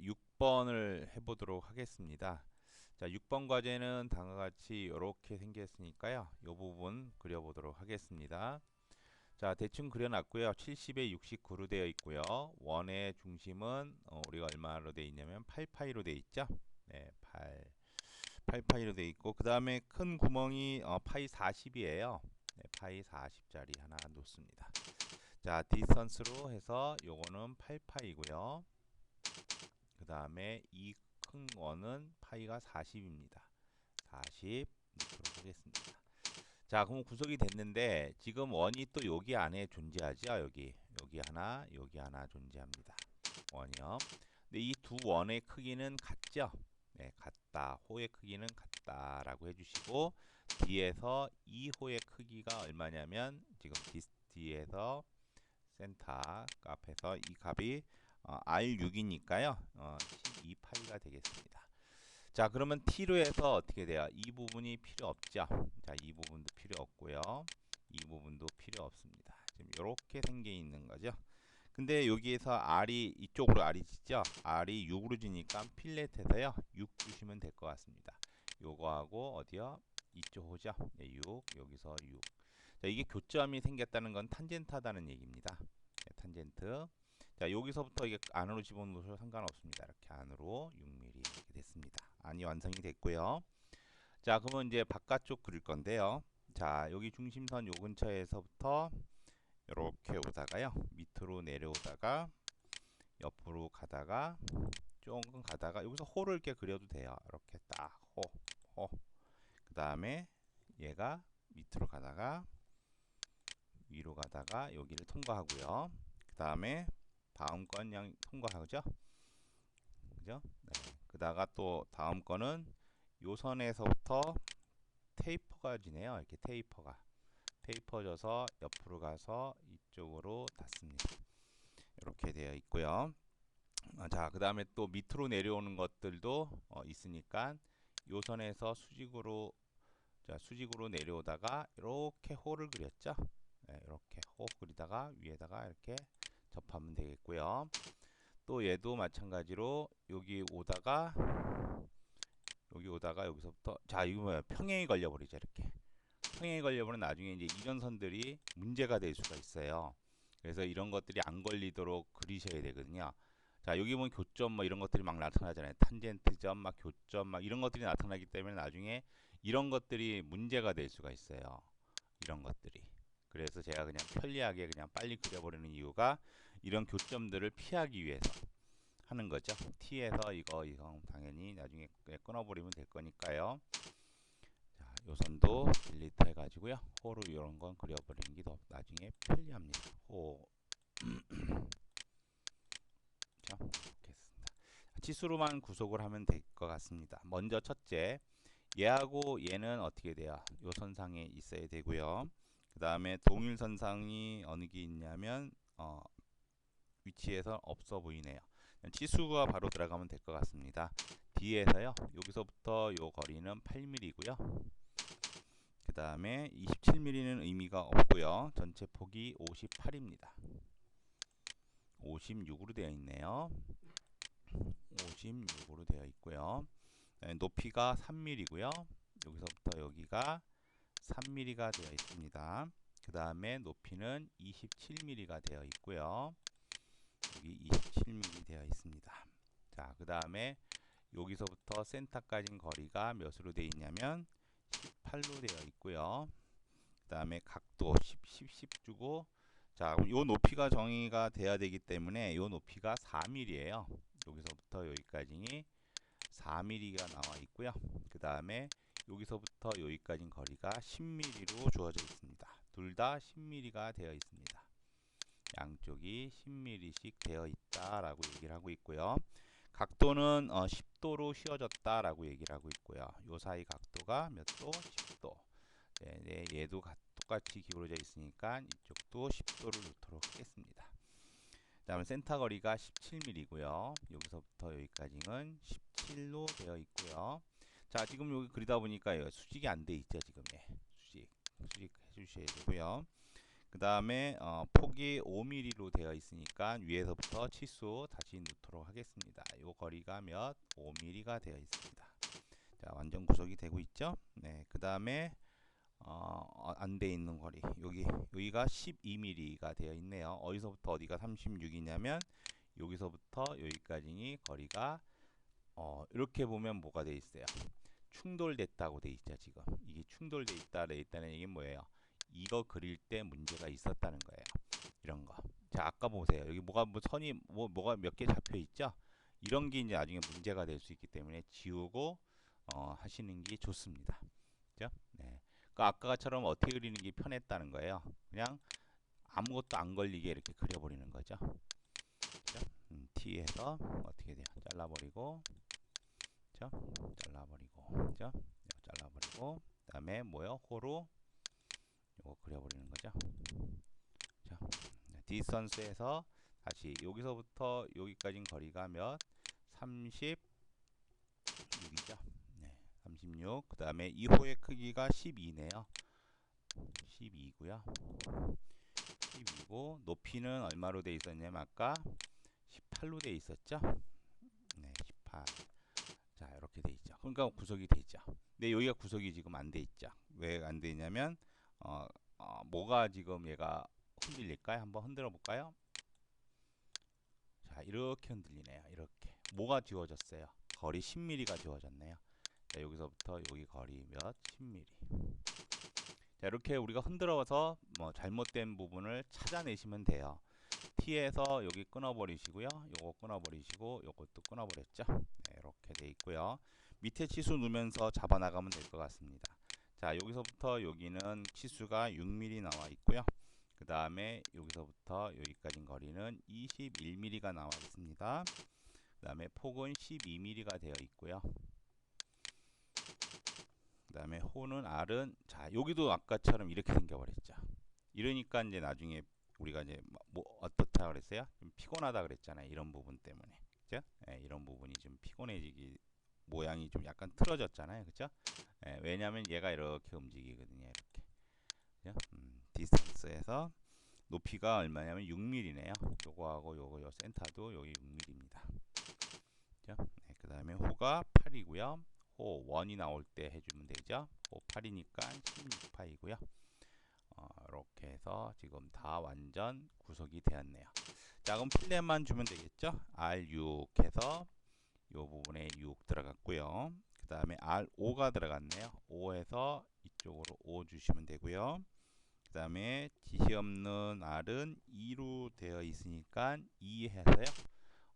6번을 해보도록 하겠습니다. 자, 6번 과제는 다음과 같이 이렇게 생겼으니까요. 이 부분 그려보도록 하겠습니다. 자, 대충 그려놨고요. 70에 69로 되어 있고요. 원의 중심은 우리가 얼마로 되어 있냐면 8파이로 되어 있죠. 네, 8파이로 되어 있고 그 다음에 큰 구멍이 파이 40이에요. 네, 파이 40짜리 하나 놓습니다. 자, 디스턴스로 해서 요거는 8파이고요. 그 다음에 이 큰 거는 파이가 40입니다. 40 넣도록 하겠습니다. 자, 그럼 구속이 됐는데 지금 원이 또 여기 안에 존재하죠. 여기 하나 존재합니다. 원이요. 근데 이 두 원의 크기는 같죠. 네, 같다. 호의 크기는 같다라고 해주시고 D에서 이 호의 크기가 얼마냐면 지금 D에서 센터 값에서 이 값이 R6이니까요. 12파이가 되겠습니다. 자, 그러면 T로 해서 어떻게 돼요? 이 부분이 필요 없죠. 자, 이 부분도 필요 없고요. 이 부분도 필요 없습니다. 지금 이렇게 생겨 있는 거죠. 근데 여기에서 R이 이쪽으로 R이 지죠? R이 6으로 지니까 필렛해서요. 6 주시면 될 것 같습니다. 요거하고 어디요? 이쪽 호죠? 네, 6. 여기서 6. 자, 이게 교점이 생겼다는 건 탄젠트하다는 얘기입니다. 네, 탄젠트. 자, 여기서부터 이게 안으로 집어넣어도 상관없습니다. 이렇게 안으로 6mm 이렇게 됐습니다. 안이 완성이 됐고요. 자, 그러면 이제 바깥쪽 그릴 건데요. 자, 여기 중심선 요 근처에서부터 이렇게 오다가요. 밑으로 내려오다가 옆으로 가다가 조금 가다가 여기서 호를 이렇게 그려도 돼요. 이렇게 딱 호. 그 다음에 얘가 밑으로 가다가 위로 가다가 여기를 통과하고요. 그 다음에 다음 건 그냥 통과하죠. 그죠? 네. 그다가 또 다음 거는 요 선에서부터 테이퍼가 지네요. 이렇게 테이퍼져서 옆으로 가서 이쪽으로 닿습니다. 이렇게 되어 있고요. 자, 그 다음에 또 밑으로 내려오는 것들도 있으니까 요 선에서 수직으로 내려오다가 이렇게 호를 그렸죠. 네, 이렇게 호 그리다가 위에다가 이렇게 접하면 되겠고요. 또 얘도 마찬가지로 여기 오다가 여기서부터 자, 이거 뭐야? 평행이 걸려버리죠. 이렇게 평행이 걸려버리면 나중에 이제 이런 선들이 문제가 될 수가 있어요. 그래서 이런 것들이 안 걸리도록 그리셔야 되거든요. 자, 여기 보면 교점 뭐 이런 것들이 막 나타나잖아요. 탄젠트점 막 교점 막 이런 것들이 나타나기 때문에 나중에 이런 것들이 문제가 될 수가 있어요. 이런 것들이. 그래서 제가 그냥 편리하게 그냥 빨리 그려버리는 이유가 이런 교점들을 피하기 위해서 하는 거죠. T에서 이거 당연히 나중에 끊어버리면 될 거니까요. 자, 요 선도 딜리트 해가지고요. 호로 이런 건 그려버리는 게 더 나중에 편리합니다. 호. 자, 이렇게 했습니다. 치수로만 구속을 하면 될 것 같습니다. 먼저 첫째, 얘하고 얘는 어떻게 돼요? 요 선상에 있어야 되고요. 그 다음에 동일선상이 어느 게 있냐면 위치에서 없어 보이네요. 치수가 바로 들어가면 될 것 같습니다. D에서요. 여기서부터 요 거리는 8mm고요. 그 다음에 27mm는 의미가 없고요. 전체 폭이 58입니다. 56으로 되어 있네요. 56으로 되어 있고요. 높이가 3mm고요. 여기서부터 여기가 3mm가 되어 있습니다. 그 다음에 높이는 27mm가 되어 있고요. 여기 27mm 되어 있습니다. 자, 그 다음에 여기서부터 센터까지 거리가 몇으로 되어 있냐면 18로 되어 있고요. 그 다음에 각도 10 주고 자, 그럼 요 높이가 정의가 돼야 되기 때문에 요 높이가 4mm예요. 여기서부터 여기까지 4mm가 나와 있고요. 그 다음에 여기서부터 여기까지 거리가 10mm로 주어져 있습니다. 둘 다 10mm가 되어 있습니다. 양쪽이 10mm씩 되어 있다라고 얘기를 하고 있고요. 각도는 10도로 휘어졌다라고 얘기를 하고 있고요. 요 사이 각도가 몇 도? 10도. 네, 얘도 똑같이 기울어져 있으니까 이쪽도 10도를 놓도록 하겠습니다. 다음에 센터 거리가 17mm고요. 여기서부터 여기까지는 17로 되어 있고요. 자, 지금 여기 그리다 보니까 수직이 안 돼 있죠, 지금. 예. 수직 해주셔야 되고요. 그 다음에 폭이 5mm로 되어 있으니까 위에서부터 치수 다시 넣도록 하겠습니다. 요 거리가 몇? 5mm가 되어 있습니다. 자, 완전 구속이 되고 있죠? 네, 그 다음에 안 돼 있는 거리 여기가 12mm가 되어 있네요. 어디서부터 어디가 36이냐면 여기서부터 여기까지 거리가 이렇게 보면 뭐가 돼 있어요? 충돌됐다고 돼 있죠. 지금 이게 충돌돼 있다는 얘기는 뭐예요? 이거 그릴 때 문제가 있었다는 거예요. 이런 거. 자, 아까 보세요. 여기 뭐가 선이 뭐가 몇 개 잡혀 있죠? 이런 게 이제 나중에 문제가 될 수 있기 때문에 지우고 하시는 게 좋습니다. 그죠? 네. 그러니까 아까처럼 어떻게 그리는 게 편했다는 거예요. 그냥 아무것도 안 걸리게 이렇게 그려버리는 거죠. 그죠? T에서 어떻게 돼요? 잘라버리고, 그죠? 잘라버리고, 그죠? 잘라버리고, 그다음에 뭐요? 호로 이거 그려버리는 거죠. 자, 디스턴스에서 다시 여기서부터 여기까지 거리가 몇? 36이죠. 네, 36. 그 다음에 이 호의 크기가 12네요. 12고요. 12고 높이는 얼마로 돼 있었냐면 아까 18로 돼 있었죠. 네, 18. 자, 이렇게 돼 있죠. 그러니까 구속이 되죠. 근데 여기가 구속이 지금 안 돼 있죠. 왜 안 돼 있냐면 뭐가 지금 얘가 흔들릴까요? 한번 흔들어 볼까요? 자, 이렇게 흔들리네요. 이렇게. 뭐가 지워졌어요? 거리 10mm가 지워졌네요. 자, 여기서부터 여기 거리 몇? 10mm. 자, 이렇게 우리가 흔들어서 뭐 잘못된 부분을 찾아내시면 돼요. T에서 여기 끊어버리시고요. 요거 끊어버리시고 요것도 끊어버렸죠. 네, 이렇게 돼 있고요. 밑에 치수 누면서 잡아나가면 될 것 같습니다. 자, 여기서부터 여기는 치수가 6mm 나와 있고요. 그 다음에 여기서부터 여기까지 거리는 21mm가 나와 있습니다. 그 다음에 폭은 12mm가 되어 있고요. 그 다음에 호는 R은 자, 여기도 아까처럼 이렇게 생겨버렸죠. 이러니까 이제 나중에 우리가 이제 뭐 어떻다 그랬어요? 좀 피곤하다 그랬잖아요. 이런 부분 때문에. 그죠? 예, 이런 부분이 좀 피곤해지기 모양이 좀 약간 틀어졌잖아요. 그죠? 예, 왜냐면 얘가 이렇게 움직이거든요. 이렇게. 그죠? 디스턴스에서 높이가 얼마냐면 6mm네요. 요거하고 요거 센터도 여기 6mm입니다. 그죠? 네, 그 다음에 호가 8이고요. 호 1이 나올 때 해주면 되죠. 호 8이니까 16파이고요. 이렇게 해서 지금 다 완전 구속이 되었네요. 자, 그럼 필렛만 주면 되겠죠. R6 해서 요 부분에 6 들어갔고요. 그 다음에 R5가 들어갔네요. 5에서 이쪽으로 5 주시면 되고요. 그 다음에 지시 없는 R은 2로 되어 있으니까 2 해서요.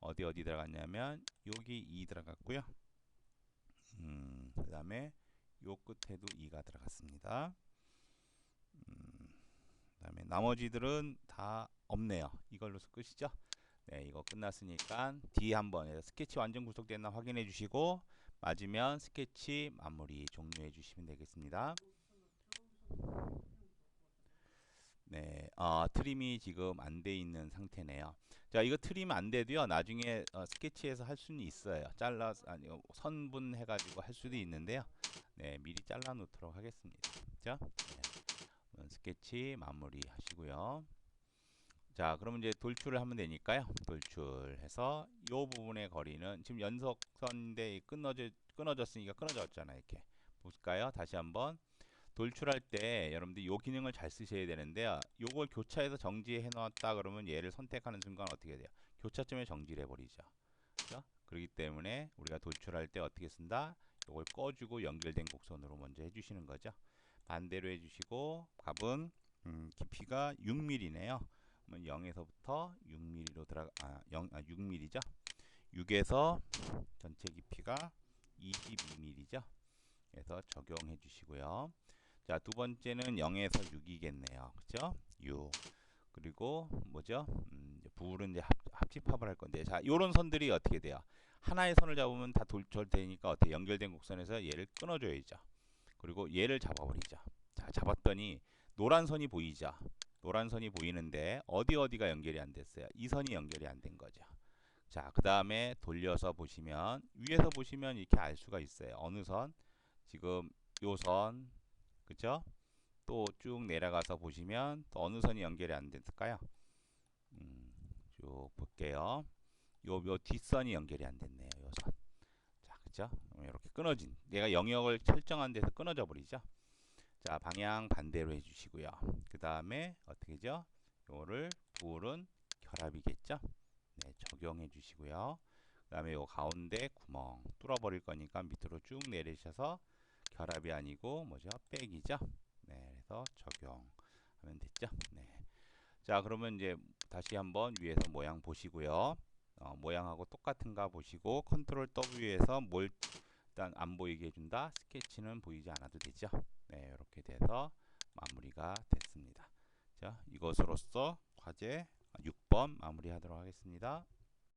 어디 들어갔냐면 여기 2 들어갔고요. 그 다음에 요 끝에도 2가 들어갔습니다. 그 다음에 나머지들은 다 없네요. 이걸로 끝이죠. 네, 이거 끝났으니까 D 한번 스케치 완전 구속됐나 확인해 주시고 맞으면 스케치 마무리 종료해 주시면 되겠습니다. 네, 트림이 지금 안 돼 있는 상태네요. 자, 이거 트림 안 돼도요. 나중에 스케치에서 할 수는 있어요. 선분해 가지고 할 수도 있는데요. 네, 미리 잘라 놓도록 하겠습니다. 그죠? 네, 스케치 마무리 하시고요. 자, 그러면 이제 돌출을 하면 되니까요. 돌출해서 이 부분의 거리는 지금 연속선인데 끊어졌으니까 끊어졌잖아요. 이렇게 볼까요? 다시 한번 돌출할 때 여러분들 이 기능을 잘 쓰셔야 되는데요. 요걸 교차해서 정지해 놨다 그러면 얘를 선택하는 순간 어떻게 돼요? 교차점에 정지를 해버리죠. 그렇죠? 그렇기 때문에 우리가 돌출할 때 어떻게 쓴다? 요걸 꺼주고 연결된 곡선으로 먼저 해주시는 거죠. 반대로 해주시고 값은 깊이가 6mm네요. 0에서부터 6mm로 6mm죠. 6에서 전체 깊이가 22mm죠. 그래서 적용해 주시고요. 자, 두 번째는 0에서 6이겠네요. 그죠? 6. 그리고 뭐죠? 부울은 이제 합집합을 할 건데, 자, 요런 선들이 어떻게 돼요? 하나의 선을 잡으면 다 돌절되니까 어떻게 연결된 곡선에서 얘를 끊어줘야죠. 그리고 얘를 잡아버리죠. 자, 잡았더니 노란 선이 보이죠? 노란 선이 보이는데 어디가 연결이 안 됐어요? 이 선이 연결이 안 된 거죠. 자, 그 다음에 돌려서 보시면 위에서 보시면 이렇게 알 수가 있어요. 어느 선? 지금 요 선, 그죠? 또 쭉 내려가서 보시면 또 어느 선이 연결이 안 됐을까요? 쭉 볼게요. 요 뒷선이 연결이 안 됐네요. 요 선. 자, 그죠? 이렇게 끊어진, 내가 영역을 설정한 데서 끊어져 버리죠. 자, 방향 반대로 해주시고요. 그 다음에 어떻게 죠? 요를 불은 결합이겠죠? 네, 적용해 주시고요. 그 다음에 요 가운데 구멍 뚫어버릴 거니까 밑으로 쭉 내리셔서 결합이 아니고 뭐죠? 백이죠? 네, 그래서 적용하면 됐죠? 네. 자, 그러면 이제 다시 한번 위에서 모양 보시고요. 모양하고 똑같은가 보시고 컨트롤 W에서 뭘 일단 안 보이게 해준다. 스케치는 보이지 않아도 되죠. 네, 이렇게 돼서 마무리가 됐습니다. 자, 이것으로써 과제 6번 마무리하도록 하겠습니다.